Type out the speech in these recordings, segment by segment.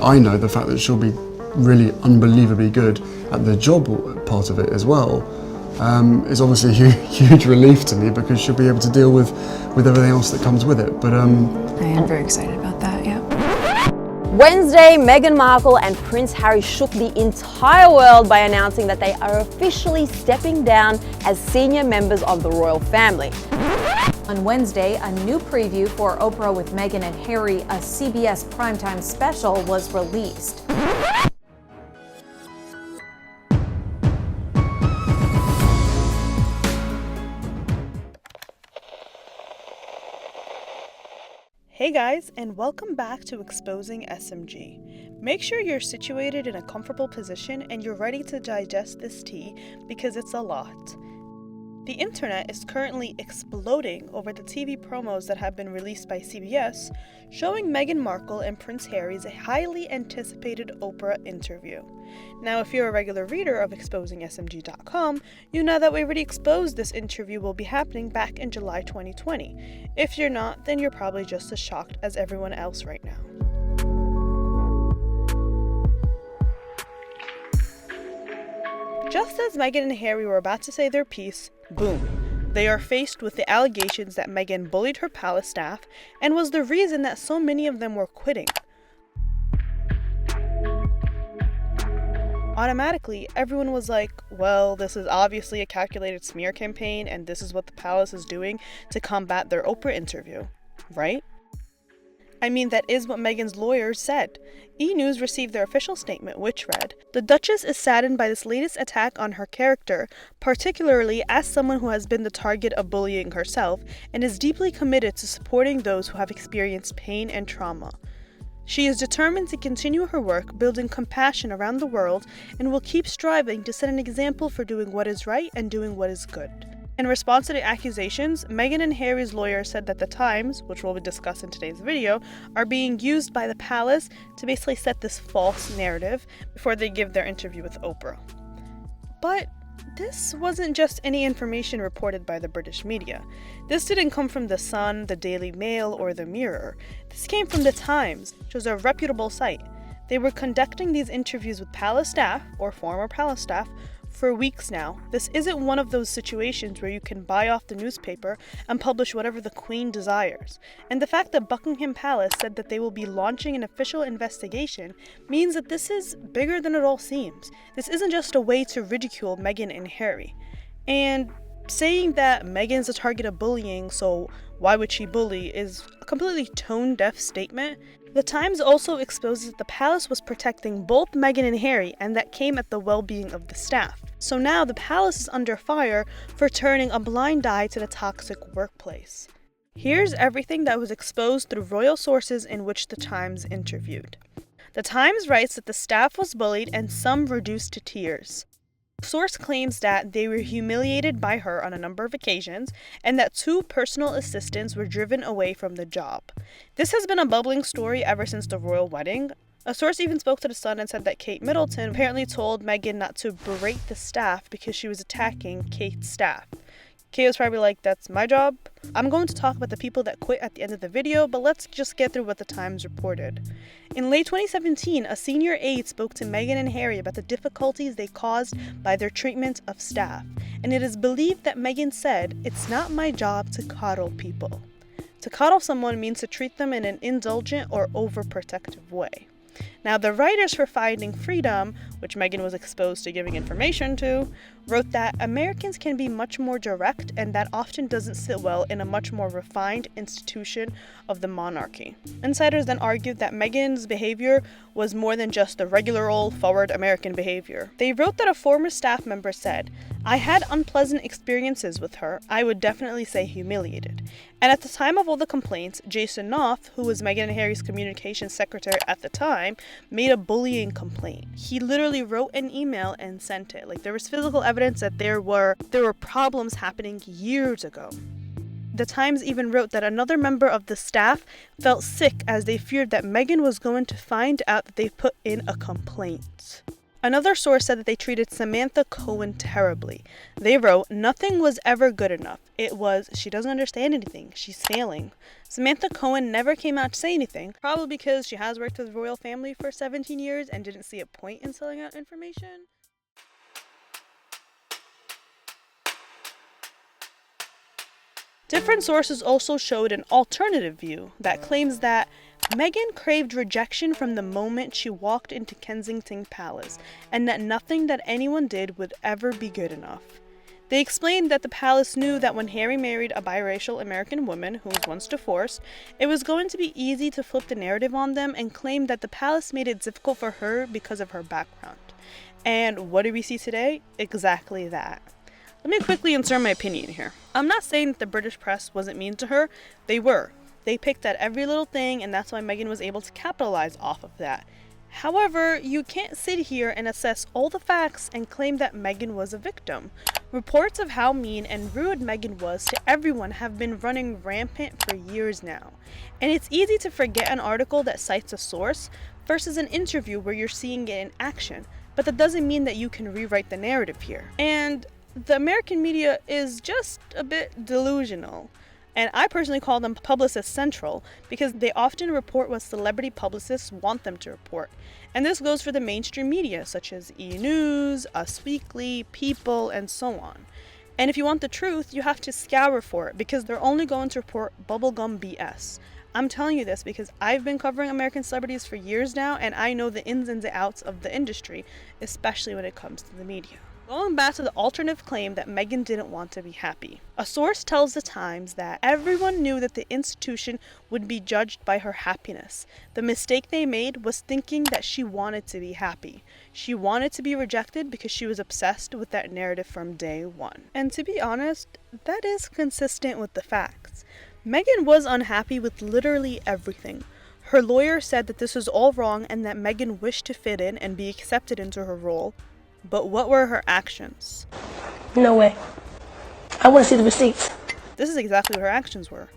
I know the fact that she'll be really unbelievably good at the job part of it as well is obviously a huge relief to me, because she'll be able to deal with everything else that comes with it. But I am very excited about that, yeah. Wednesday, Meghan Markle and Prince Harry shook the entire world by announcing that they are officially stepping down as senior members of the royal family. On Wednesday, a new preview for Oprah with Meghan and Harry, a CBS primetime special, was released. Hey guys, and welcome back to Exposing SMG. Make sure you're situated in a comfortable position and you're ready to digest this tea, because it's a lot. The internet is currently exploding over the TV promos that have been released by CBS, showing Meghan Markle and Prince Harry's highly anticipated Oprah interview. Now, if you're a regular reader of ExposingSMG.com, you know that we already exposed this interview will be happening back in July 2020. If you're not, then you're probably just as shocked as everyone else right now. Just as Meghan and Harry were about to say their piece, boom, they are faced with the allegations that Meghan bullied her palace staff and was the reason that so many of them were quitting. Automatically, everyone was like, well, this is obviously a calculated smear campaign and this is what the palace is doing to combat their Oprah interview, right? I mean, that is what Meghan's lawyers said. E! News received their official statement, which read, "The Duchess is saddened by this latest attack on her character, particularly as someone who has been the target of bullying herself, and is deeply committed to supporting those who have experienced pain and trauma. She is determined to continue her work building compassion around the world and will keep striving to set an example for doing what is right and doing what is good." In response to the accusations, Meghan and Harry's lawyer said that the Times, which we'll discuss in today's video, are being used by the palace to basically set this false narrative before they give their interview with Oprah. But this wasn't just any information reported by the British media. This didn't come from The Sun, the Daily Mail, or the Mirror. This came from the Times, which was a reputable site. They were conducting these interviews with palace staff, or former palace staff, for weeks now. This isn't one of those situations where you can buy off the newspaper and publish whatever the Queen desires. And the fact that Buckingham Palace said that they will be launching an official investigation means that this is bigger than it all seems. This isn't just a way to ridicule Meghan and Harry. And saying that Meghan's a target of bullying, so why would she bully, is a completely tone-deaf statement. The Times also exposes that the palace was protecting both Meghan and Harry, and that came at the well-being of the staff. So now the palace is under fire for turning a blind eye to the toxic workplace. Here's everything that was exposed through royal sources in which the Times interviewed. The Times writes that the staff was bullied and some reduced to tears. The source claims that they were humiliated by her on a number of occasions and that 2 personal assistants were driven away from the job. This has been a bubbling story ever since the royal wedding. A source even spoke to The Sun and said that Kate Middleton apparently told Meghan not to berate the staff because she was attacking Kate's staff. Kate was probably like, that's my job. I'm going to talk about the people that quit at the end of the video, but let's just get through what the Times reported. In late 2017, a senior aide spoke to Meghan and Harry about the difficulties they caused by their treatment of staff, and it is believed that Meghan said, "It's not my job to coddle people." To coddle someone means to treat them in an indulgent or overprotective way. Now, the writers for Finding Freedom, which Meghan was exposed to giving information to, wrote that Americans can be much more direct, and that often doesn't sit well in a much more refined institution of the monarchy. Insiders then argued that Meghan's behavior was more than just the regular old forward American behavior. They wrote that a former staff member said, "I had unpleasant experiences with her, I would definitely say humiliated." And at the time of all the complaints, Jason Knopf, who was Meghan and Harry's communications secretary at the time, made a bullying complaint. He literally wrote an email and sent it. Like, there was physical evidence that there were problems happening years ago. The Times even wrote that another member of the staff felt sick as they feared that Meghan was going to find out that they put in a complaint. Another source said that they treated Samantha Cohen terribly. They wrote, "Nothing was ever good enough. It was, she doesn't understand anything. She's failing." Samantha Cohen never came out to say anything, probably because she has worked with the royal family for 17 years and didn't see a point in selling out information. Different sources also showed an alternative view that claims that Meghan craved rejection from the moment she walked into Kensington Palace, and that nothing that anyone did would ever be good enough. They explained that the palace knew that when Harry married a biracial American woman who was once divorced, it was going to be easy to flip the narrative on them and claim that the palace made it difficult for her because of her background. And what do we see today? Exactly that. Let me quickly insert my opinion here. I'm not saying that the British press wasn't mean to her. They were. They picked at every little thing, and that's why Meghan was able to capitalize off of that. However, you can't sit here and assess all the facts and claim that Meghan was a victim. Reports of how mean and rude Meghan was to everyone have been running rampant for years now. And it's easy to forget an article that cites a source versus an interview where you're seeing it in action, but that doesn't mean that you can rewrite the narrative here. And the American media is just a bit delusional. And I personally call them publicist central because they often report what celebrity publicists want them to report. And this goes for the mainstream media such as E! News, Us Weekly, People, and so on. And if you want the truth, you have to scour for it because they're only going to report bubblegum BS. I'm telling you this because I've been covering American celebrities for years now, and I know the ins and outs of the industry, especially when it comes to the media. Going back to the alternative claim that Meghan didn't want to be happy. A source tells the Times that everyone knew that the institution would be judged by her happiness. The mistake they made was thinking that she wanted to be happy. She wanted to be rejected because she was obsessed with that narrative from day one. And to be honest, that is consistent with the facts. Meghan was unhappy with literally everything. Her lawyer said that this was all wrong and that Meghan wished to fit in and be accepted into her role. But what were her actions? No way. I want to see the receipts. This is exactly what her actions were.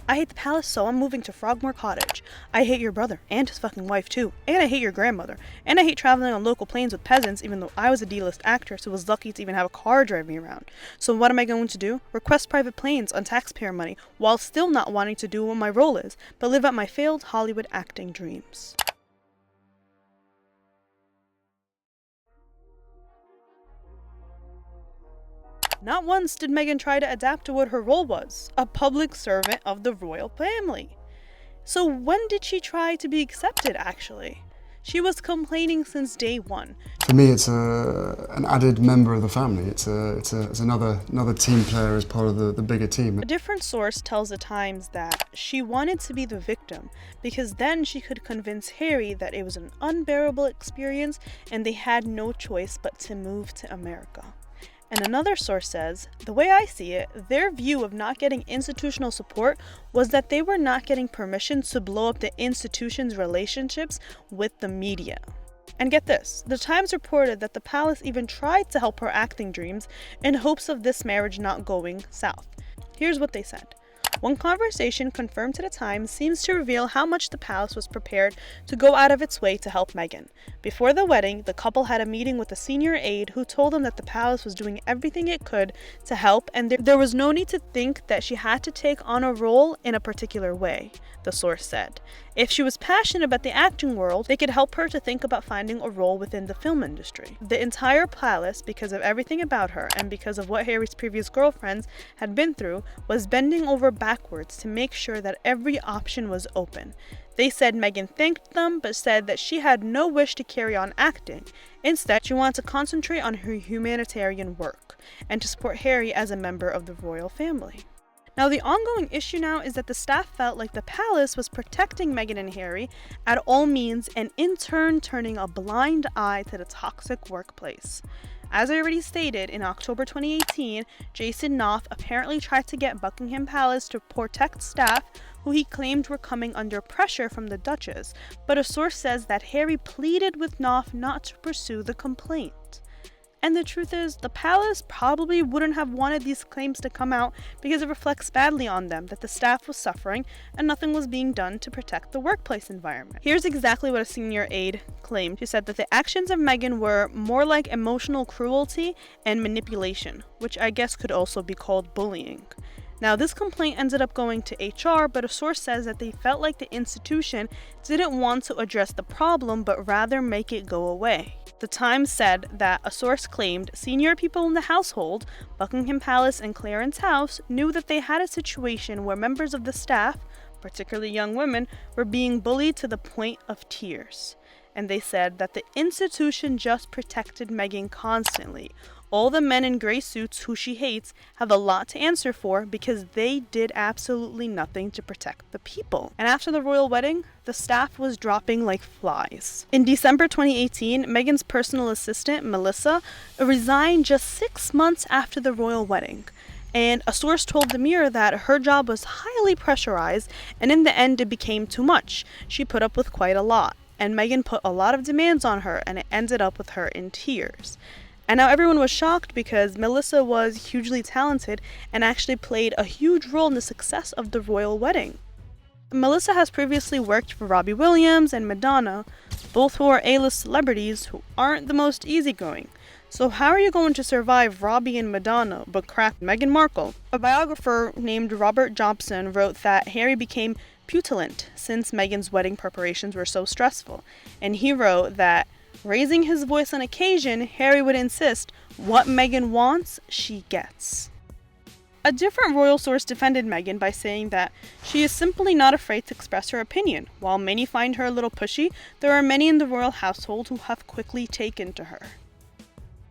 "I hate the palace, so I'm moving to Frogmore Cottage. I hate your brother, and his fucking wife too. And I hate your grandmother. And I hate traveling on local planes with peasants, even though I was a D-list actress who was lucky to even have a car drive me around. So what am I going to do? Request private planes on taxpayer money, while still not wanting to do what my role is, but live out my failed Hollywood acting dreams." Not once did Meghan try to adapt to what her role was, a public servant of the royal family. So when did she try to be accepted, actually? She was complaining since day one. For me, it's an added member of the family. It's another team player as part of the bigger team. A different source tells the Times that she wanted to be the victim because then she could convince Harry that it was an unbearable experience and they had no choice but to move to America. And another source says, the way I see it, their view of not getting institutional support was that they were not getting permission to blow up the institution's relationships with the media. And get this, the Times reported that the palace even tried to help her acting dreams in hopes of this marriage not going south. Here's what they said. One conversation confirmed to the Times seems to reveal how much the palace was prepared to go out of its way to help Meghan. Before the wedding, the couple had a meeting with a senior aide who told them that the palace was doing everything it could to help and there was no need to think that she had to take on a role in a particular way, the source said. If she was passionate about the acting world, they could help her to think about finding a role within the film industry. The entire palace, because of everything about her and because of what Harry's previous girlfriends had been through, was bending over backwards to make sure that every option was open. They said Meghan thanked them, but said that she had no wish to carry on acting. Instead, she wanted to concentrate on her humanitarian work and to support Harry as a member of the royal family. Now, the ongoing issue now is that the staff felt like the palace was protecting Meghan and Harry at all means and in turn turning a blind eye to the toxic workplace. As I already stated, in October 2018, Jason Knopf apparently tried to get Buckingham Palace to protect staff who he claimed were coming under pressure from the Duchess, but a source says that Harry pleaded with Knopf not to pursue the complaint. And the truth is, the palace probably wouldn't have wanted these claims to come out because it reflects badly on them that the staff was suffering and nothing was being done to protect the workplace environment. Here's exactly what a senior aide claimed. She said that the actions of Meghan were more like emotional cruelty and manipulation, which I guess could also be called bullying. Now, this complaint ended up going to HR, but a source says that they felt like the institution didn't want to address the problem, but rather make it go away. The Times said that a source claimed senior people in the household, Buckingham Palace and Clarence House, knew that they had a situation where members of the staff, particularly young women, were being bullied to the point of tears. And they said that the institution just protected Meghan constantly. All the men in gray suits who she hates have a lot to answer for because they did absolutely nothing to protect the people. And after the royal wedding, the staff was dropping like flies. In December 2018, Meghan's personal assistant, Melissa, resigned just 6 months after the royal wedding. And a source told the Mirror that her job was highly pressurized, and in the end it became too much. She put up with quite a lot, and Meghan put a lot of demands on her, and it ended up with her in tears. And now everyone was shocked because Melissa was hugely talented and actually played a huge role in the success of the royal wedding. Melissa has previously worked for Robbie Williams and Madonna, both who are A-list celebrities who aren't the most easygoing. So how are you going to survive Robbie and Madonna but crack Meghan Markle? A biographer named Robert Jobson wrote that Harry became petulant since Meghan's wedding preparations were so stressful. And he wrote that raising his voice on occasion, Harry would insist, what Meghan wants, she gets. A different royal source defended Meghan by saying that she is simply not afraid to express her opinion. While many find her a little pushy, there are many in the royal household who have quickly taken to her.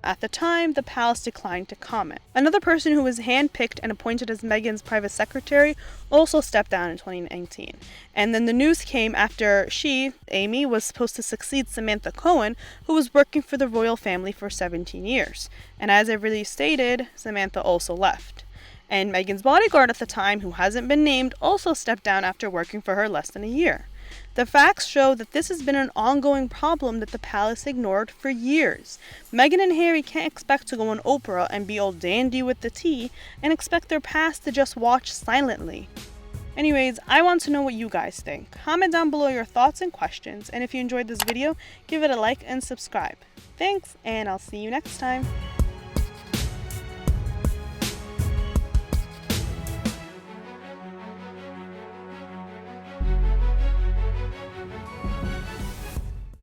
At the time, the palace declined to comment. Another person who was handpicked and appointed as Meghan's private secretary also stepped down in 2019. And then the news came after she, Amy, was supposed to succeed Samantha Cohen, who was working for the royal family for 17 years. And as I really stated, Samantha also left. And Meghan's bodyguard at the time, who hasn't been named, also stepped down after working for her less than a year. The facts show that this has been an ongoing problem that the palace ignored for years. Meghan and Harry can't expect to go on Oprah and be all dandy with the tea and expect their past to just watch silently. Anyways, I want to know what you guys think. Comment down below your thoughts and questions, and if you enjoyed this video, give it a like and subscribe. Thanks, and I'll see you next time.